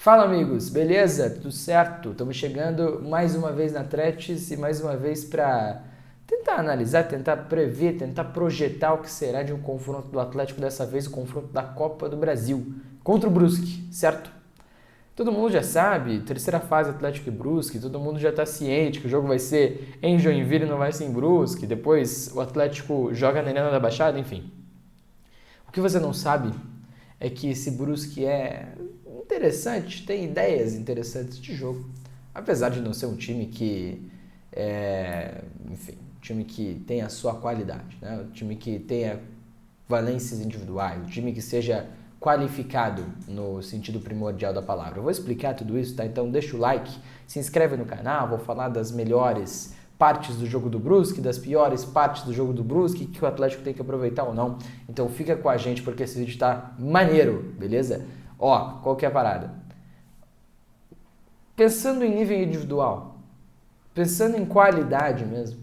Fala amigos, beleza? Tudo certo? Estamos chegando mais uma vez na Tretes e mais uma vez para tentar analisar, tentar prever, tentar projetar o que será de um confronto do Atlético, dessa vez o confronto da Copa do Brasil contra o Brusque, certo? Todo mundo já sabe, terceira fase Atlético e Brusque, todo mundo já está ciente que o jogo vai ser em Joinville e não vai ser em Brusque, depois o Atlético joga na Arena da Baixada, enfim. O que você não sabe é que esse Brusque é interessante, tem ideias interessantes de jogo, apesar de não ser um time que enfim, um time que tem a sua qualidade, né? Um time que tenha valências individuais, um time que seja qualificado no sentido primordial da palavra. Eu vou explicar tudo isso, tá? Então deixa o like, se inscreve no canal, vou falar das melhores partes do jogo do Brusque, das piores partes do jogo do Brusque, que o Atlético tem que aproveitar ou não. Então fica com a gente porque esse vídeo tá maneiro, beleza? Ó, qual que é a parada? Pensando em nível individual, pensando em qualidade mesmo,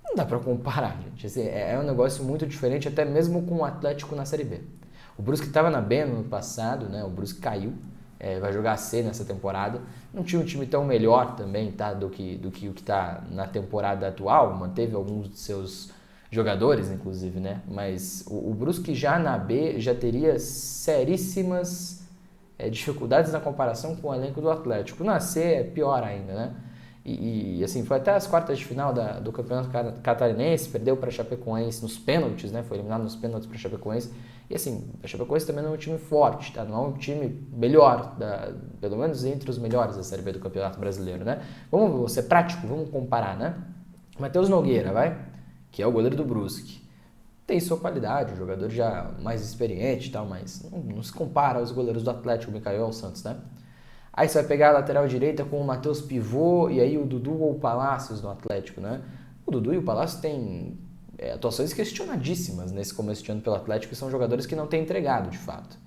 não dá pra comparar, gente. Assim, é um negócio muito diferente, até mesmo com o Atlético na Série B. O Brusque estava na B no ano passado, né? O Brusque caiu, vai jogar a C nessa temporada. Não tinha um time tão melhor também, tá? Do que o que está na temporada atual. Manteve alguns de seus jogadores, inclusive, né? Mas o Brusque já na B já teria seríssimas dificuldades na comparação com o elenco do Atlético. Na C é pior ainda, né? E assim, foi até as quartas de final do Campeonato Catarinense, perdeu para a Chapecoense nos pênaltis, né? Foi eliminado nos pênaltis para a Chapecoense. E assim, a Chapecoense também não é um time forte, tá? Não é um time melhor, pelo menos entre os melhores da Série B do Campeonato Brasileiro, né? Vamos ser prático, vamos comparar, né? Matheus Nogueira, que é o goleiro do Brusque. Tem sua qualidade, um jogador já mais experiente e tal, mas não se compara aos goleiros do Atlético, o Micael ou o Santos, né? Aí você vai pegar a lateral direita com o Matheus Pivô e aí o Dudu ou o Palácios no Atlético, né? O Dudu e o Palácios têm atuações questionadíssimas nesse começo de ano pelo Atlético e são jogadores que não têm entregado, de fato.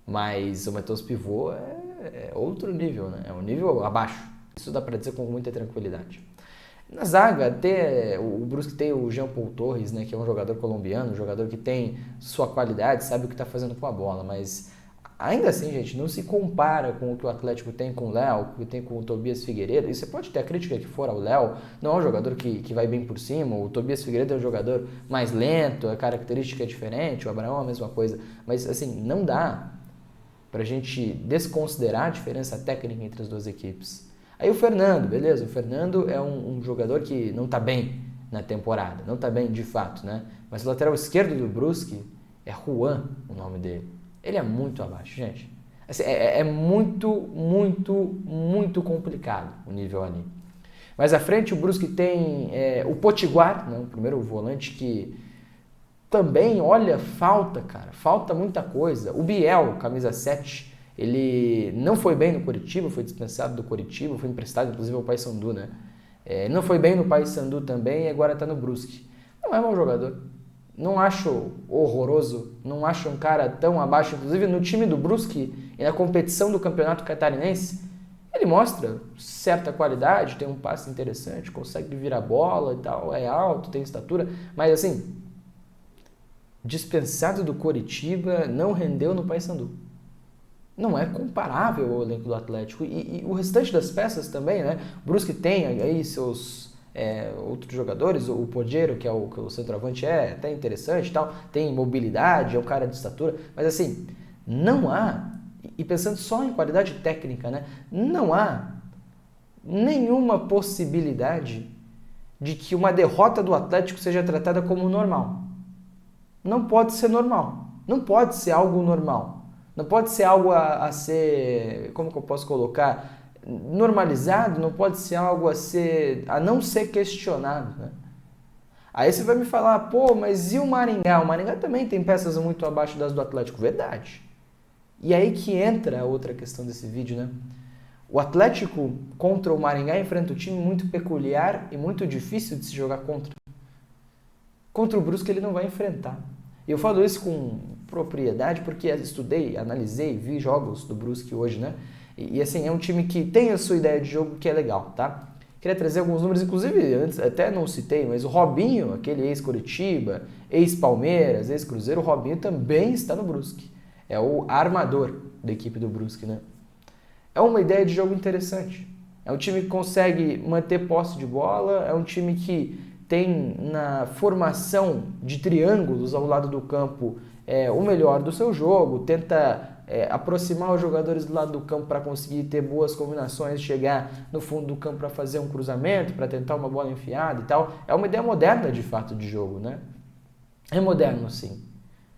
Mas o Matheus Pivô é outro nível, né? É um nível abaixo. Isso dá pra dizer com muita tranquilidade. Na zaga, até o Brusque tem o Jean Paul Torres, né? Que é um jogador colombiano, um jogador que tem sua qualidade, sabe o que tá fazendo com a bola, mas ainda assim, gente, não se compara com o que o Atlético tem com o Léo, que tem com o Tobias Figueiredo. E você pode ter a crítica que for ao Léo, não é um jogador que vai bem por cima, o Tobias Figueiredo é um jogador mais lento, a característica é diferente, o Abraão é a mesma coisa. Mas, assim, não dá pra gente desconsiderar a diferença técnica entre as duas equipes. Aí o Fernando, beleza, o Fernando é um jogador que não tá bem na temporada, não tá bem de fato, né? Mas o lateral esquerdo do Brusque é Juan, o nome dele. Ele é muito abaixo, gente. Assim, é muito complicado o nível ali. Mais à frente, o Brusque tem o Potiguar, né, o primeiro volante que também, olha, falta muita coisa. O Biel, camisa 7, ele não foi bem no Coritiba, foi dispensado do Coritiba, foi emprestado inclusive ao Paysandu, né? Ele não foi bem no Paysandu também e agora está no Brusque. Não é mau jogador. Não acho horroroso, não acho um cara tão abaixo, inclusive no time do Brusque e na competição do Campeonato Catarinense, ele mostra certa qualidade, tem um passe interessante, consegue virar a bola e tal, é alto, tem estatura, mas assim, dispensado do Coritiba, não rendeu no Paysandu. Não é comparável ao elenco do Atlético e o restante das peças também, né? O Brusque tem aí seus outros jogadores, o Poggeiro, que é o centroavante, é até interessante e tal, tem mobilidade, é um cara de estatura, mas assim, não há, e pensando só em qualidade técnica, né, não há nenhuma possibilidade de que uma derrota do Atlético seja tratada como normal. Não pode ser normal, não pode ser algo normal, não pode ser algo a ser, como que eu posso colocar, normalizado, não pode ser algo a não ser questionado, né? Aí você vai me falar, pô, mas e o Maringá? O Maringá também tem peças muito abaixo das do Atlético, verdade. E aí que entra a outra questão desse vídeo, né? O Atlético contra o Maringá enfrenta um time muito peculiar e muito difícil de se jogar contra. Contra o Brusque ele não vai enfrentar. E eu falo isso com propriedade porque estudei, analisei, vi jogos do Brusque hoje, né? E assim, é um time que tem a sua ideia de jogo que é legal, tá? Queria trazer alguns números, inclusive, antes até não citei, mas o Robinho, aquele ex-Coritiba, ex-Palmeiras, ex-Cruzeiro, o Robinho também está no Brusque. É o armador da equipe do Brusque, né? É uma ideia de jogo interessante. É um time que consegue manter posse de bola, é um time que tem na formação de triângulos ao lado do campo o melhor do seu jogo, tenta aproximar os jogadores do lado do campo para conseguir ter boas combinações, chegar no fundo do campo para fazer um cruzamento, para tentar uma bola enfiada e tal. É uma ideia moderna de fato de jogo, né? É moderno, sim.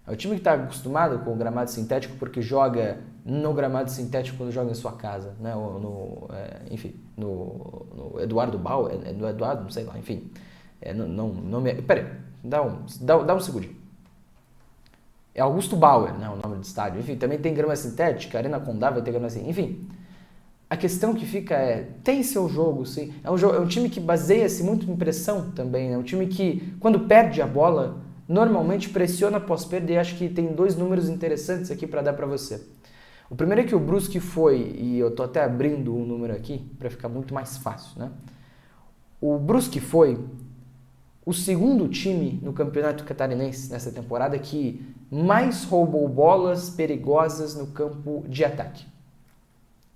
É o time que está acostumado com o gramado sintético porque joga no gramado sintético quando joga em sua casa, né? Ou enfim, no Eduardo Bauer, no Eduardo, não sei lá, enfim. Peraí, dá um segundinho. É Augusto Bauer, né, o nome do estádio. Enfim, também tem grama sintética, Arena Condá vai ter grama sintética. Enfim, a questão que fica tem seu jogo, sim. É um time que baseia-se muito em pressão também, né? Um time que, quando perde a bola, normalmente pressiona pós-perda, e acho que tem 2 números interessantes aqui para dar para você. O primeiro é que o Brusque foi, e eu tô até abrindo um número aqui para ficar muito mais fácil, né? O Brusque foi o segundo time no Campeonato Catarinense nessa temporada que mais roubou bolas perigosas no campo de ataque.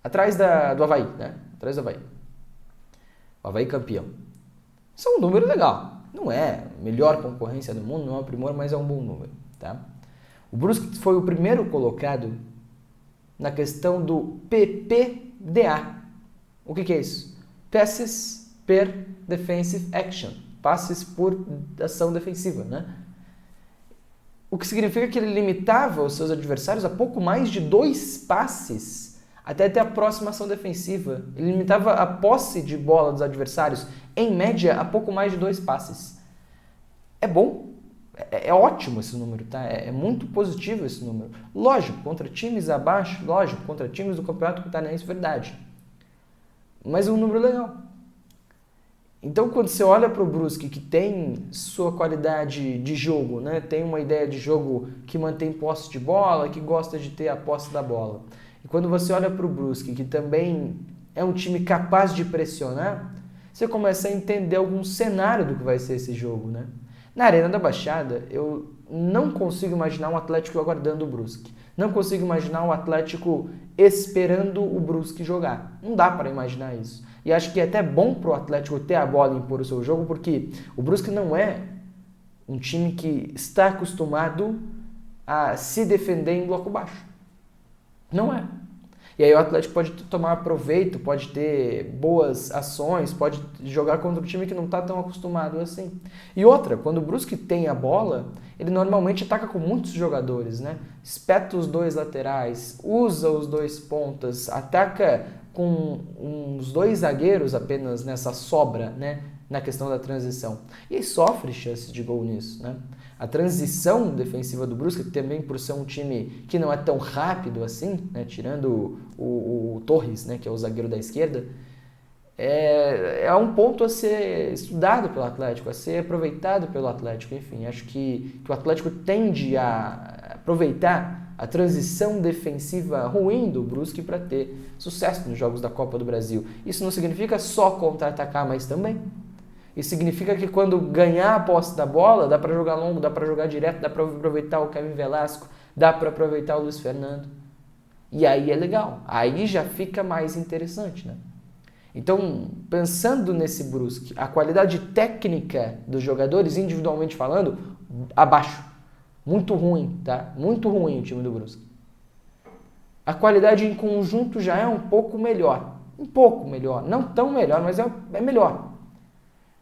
Atrás do Avaí, né? Atrás do Avaí. O Avaí campeão. Isso é um número legal. Não é a melhor concorrência do mundo, não é o primor, mas é um bom número, tá? O Brusque foi o primeiro colocado na questão do PPDA. O que é isso? Passes per Defensive Action. Passes por ação defensiva, né? O que significa que ele limitava os seus adversários a pouco mais de 2 passes até ter a próxima ação defensiva. Ele limitava a posse de bola dos adversários, em média, a pouco mais de 2 passes. É bom, é ótimo esse número, tá? É muito positivo esse número. Lógico, contra times abaixo, lógico, contra times do Campeonato Catarinense, verdade. Mas é um número legal. Então, quando você olha para o Brusque, que tem sua qualidade de jogo, né? Tem uma ideia de jogo que mantém posse de bola, que gosta de ter a posse da bola. E quando você olha para o Brusque, que também é um time capaz de pressionar, você começa a entender algum cenário do que vai ser esse jogo, né? Na Arena da Baixada, eu não consigo imaginar um Atlético aguardando o Brusque. Não consigo imaginar um Atlético esperando o Brusque jogar. Não dá para imaginar isso. E acho que é até bom para o Atlético ter a bola e impor o seu jogo, porque o Brusque não é um time que está acostumado a se defender em bloco baixo. Não é. E aí o Atlético pode tomar proveito, pode ter boas ações, pode jogar contra um time que não está tão acostumado assim. E outra, quando o Brusque tem a bola, ele normalmente ataca com muitos jogadores, né? Espeta os 2 laterais, usa os 2 pontas, ataca com uns 2 zagueiros apenas nessa sobra, né? Na questão da transição. E aí sofre chances de gol nisso, né? A transição defensiva do Brusque, também por ser um time que não é tão rápido assim, né? Tirando o Torres, né? Que é o zagueiro da esquerda, é um ponto a ser estudado pelo Atlético, a ser aproveitado pelo Atlético. Enfim, acho que o Atlético tende a aproveitar a transição defensiva ruim do Brusque para ter sucesso nos jogos da Copa do Brasil. Isso não significa só contra-atacar, mas também. Isso significa que quando ganhar a posse da bola, dá para jogar longo, dá para jogar direto, dá para aproveitar o Kevin Velasco, dá para aproveitar o Luiz Fernando. E aí é legal, aí já fica mais interessante, né? Então, pensando nesse Brusque, a qualidade técnica dos jogadores, individualmente falando, abaixo. Muito ruim, tá? Muito ruim o time do Brusque. A qualidade em conjunto já é um pouco melhor. Um pouco melhor. Não tão melhor, mas é melhor.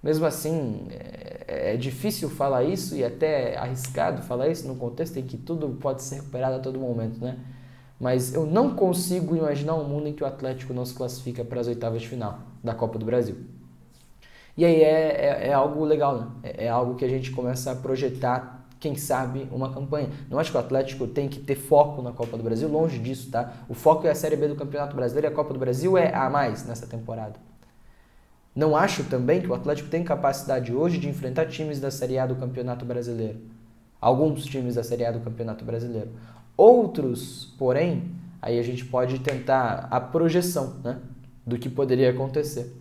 Mesmo assim, é difícil falar isso e até arriscado falar isso num contexto em que tudo pode ser recuperado a todo momento, né? Mas eu não consigo imaginar um mundo em que o Atlético não se classifica para as oitavas de final da Copa do Brasil. E aí é algo legal, né? É algo que a gente começa a projetar, quem sabe, uma campanha. Não acho que o Atlético tem que ter foco na Copa do Brasil, longe disso, tá? O foco é a Série B do Campeonato Brasileiro e a Copa do Brasil é a mais nessa temporada. Não acho também que o Atlético tem capacidade hoje de enfrentar times da Série A do Campeonato Brasileiro. Alguns times da Série A do Campeonato Brasileiro. Outros, porém, aí a gente pode tentar a projeção, né, do que poderia acontecer.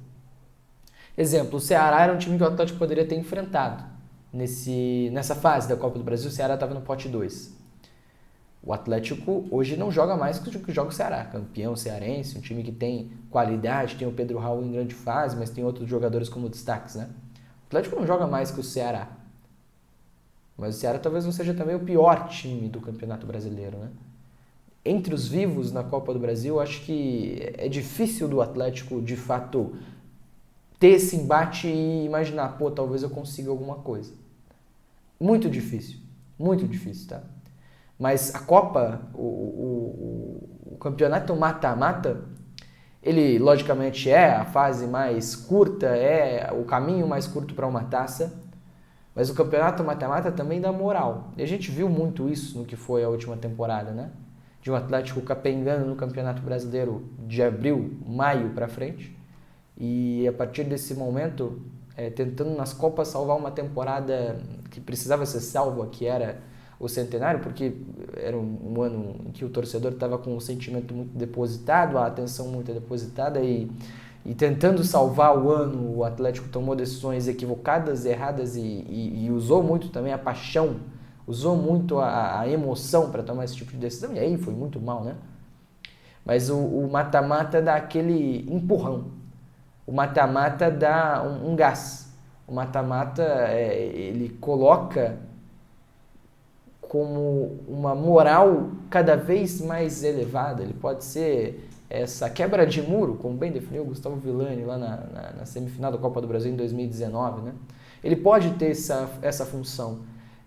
Exemplo, o Ceará era um time que o Atlético poderia ter enfrentado nessa fase da Copa do Brasil. O Ceará estava no pote 2. O Atlético hoje não joga mais que joga o Ceará, campeão cearense, um time que tem qualidade, tem o Pedro Raul em grande fase, mas tem outros jogadores como destaques, né? O Atlético não joga mais que o Ceará, mas o Ceará talvez não seja também o pior time do Campeonato Brasileiro, né? Entre os vivos na Copa do Brasil, acho que é difícil do Atlético, de fato, ter esse embate e imaginar, pô, talvez eu consiga alguma coisa. Muito difícil, tá? Mas a Copa, o campeonato mata-mata, ele logicamente é a fase mais curta, é o caminho mais curto para uma taça, mas o campeonato mata-mata também dá moral. E a gente viu muito isso no que foi a última temporada, né? De um Atlético capengando no Campeonato Brasileiro de abril, maio para frente, e a partir desse momento, tentando nas Copas salvar uma temporada que precisava ser salva, que era o centenário, porque era um ano em que o torcedor estava com o sentimento muito depositado, a atenção muito depositada, e tentando salvar o ano, o Atlético tomou decisões equivocadas, erradas, e usou muito também a paixão, usou muito a emoção para tomar esse tipo de decisão, e aí foi muito mal, né? Mas o mata-mata dá aquele empurrão. O mata-mata dá um gás. O mata-mata, ele coloca como uma moral cada vez mais elevada. Ele pode ser essa quebra de muro, como bem definiu o Gustavo Villani lá na semifinal da Copa do Brasil em 2019, né? Ele pode ter essa função.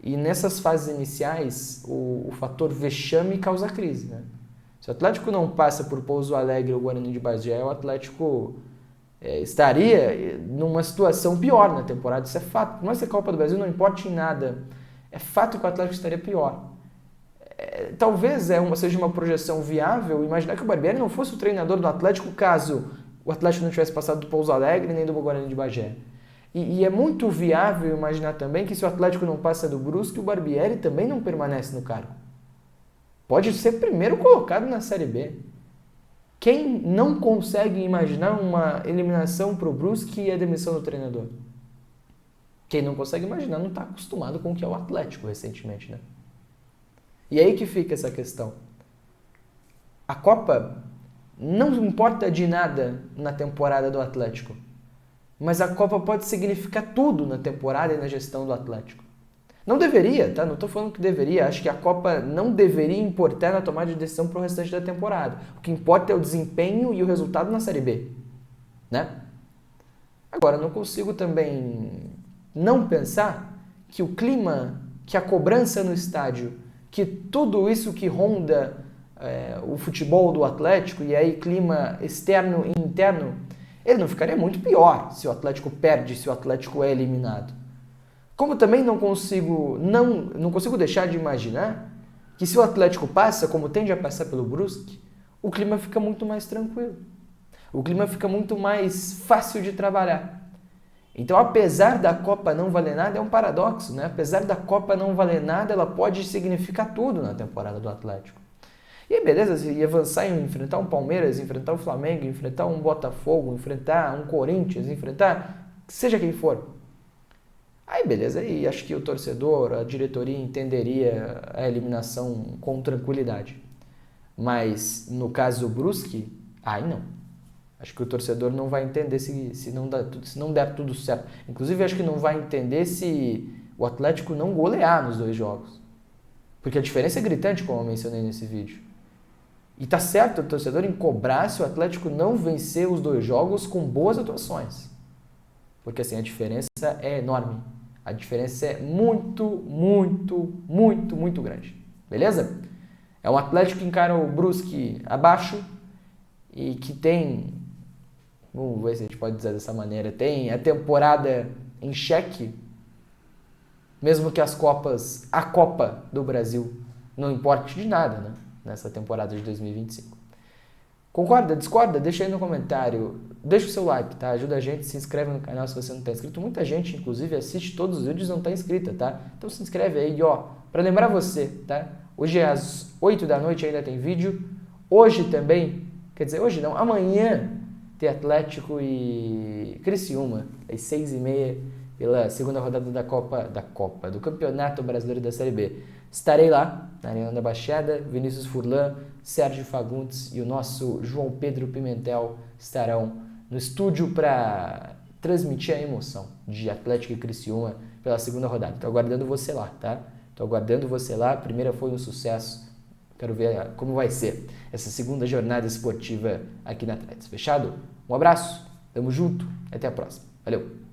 E nessas fases iniciais, o fator vexame causa crise, né? Se o Atlético não passa por Pouso Alegre ou Guarani de Bagé, o Atlético estaria numa situação pior na temporada. Isso é fato. Por mais que a Copa do Brasil não importe em nada, é fato que o Atlético estaria pior. Talvez seja uma projeção viável imaginar que o Barbieri não fosse o treinador do Atlético caso o Atlético não tivesse passado do Pouso Alegre nem do Guarani de Bagé. E é muito viável imaginar também que se o Atlético não passa do Brusque, o Barbieri também não permanece no cargo. Pode ser primeiro colocado na Série B. Quem não consegue imaginar uma eliminação para o Brusque e a demissão do treinador? Quem não consegue imaginar não está acostumado com o que é o Atlético recentemente, né? E aí que fica essa questão. A Copa não importa de nada na temporada do Atlético, mas a Copa pode significar tudo na temporada e na gestão do Atlético. Não deveria, tá? Não estou falando que deveria. Acho que a Copa não deveria importar na tomada de decisão para o restante da temporada. O que importa é o desempenho e o resultado na Série B, né? Agora, não consigo também não pensar que o clima, que a cobrança no estádio, que tudo isso que ronda o futebol do Atlético, e aí clima externo e interno, ele não ficaria muito pior se o Atlético perde, se o Atlético é eliminado. Como também não consigo deixar de imaginar que se o Atlético passa, como tende a passar pelo Brusque, o clima fica muito mais tranquilo. O clima fica muito mais fácil de trabalhar. Então, apesar da Copa não valer nada, é um paradoxo, né? Apesar da Copa não valer nada, ela pode significar tudo na temporada do Atlético. E aí, beleza, se avançar em enfrentar um Palmeiras, enfrentar um Flamengo, enfrentar um Botafogo, enfrentar um Corinthians, enfrentar seja quem for. Aí, beleza, aí acho que o torcedor, a diretoria entenderia a eliminação com tranquilidade. Mas, no caso do Brusque, aí não. Acho que o torcedor não vai entender se não der tudo certo. Inclusive, acho que não vai entender se o Atlético não golear nos 2 jogos. Porque a diferença é gritante, como eu mencionei nesse vídeo. E tá certo o torcedor em cobrar se o Atlético não vencer os 2 jogos com boas atuações. Porque assim, a diferença é enorme. A diferença é muito, muito, muito, muito grande. Beleza? É um Atlético que encara o Brusque abaixo e que tem, vamos ver se a gente pode dizer dessa maneira, tem a temporada em xeque, mesmo que a Copa do Brasil não importe de nada, né? Nessa temporada de 2025. Concorda? Discorda? Deixa aí no comentário. Deixa o seu like, tá? Ajuda a gente, se inscreve no canal se você não está inscrito. Muita gente, inclusive, assiste todos os vídeos e não está inscrita, tá? Então se inscreve aí, ó, para lembrar você, tá? Hoje é às 8 da noite, ainda tem vídeo. Hoje também, quer dizer, hoje não, amanhã tem Atlético e Criciúma, às 6h30, pela segunda rodada do Campeonato Brasileiro da Série B. Estarei lá. na Arena da Baixada. Vinícius Furlan, Sérgio Fagundes e o nosso João Pedro Pimentel estarão no estúdio para transmitir a emoção de Atlético e Criciúma pela segunda rodada. Estou aguardando você lá, tá? Estou aguardando você lá. A primeira foi um sucesso. Quero ver como vai ser essa segunda jornada esportiva aqui na Atlético. Fechado? Um abraço, tamo junto, até a próxima. Valeu!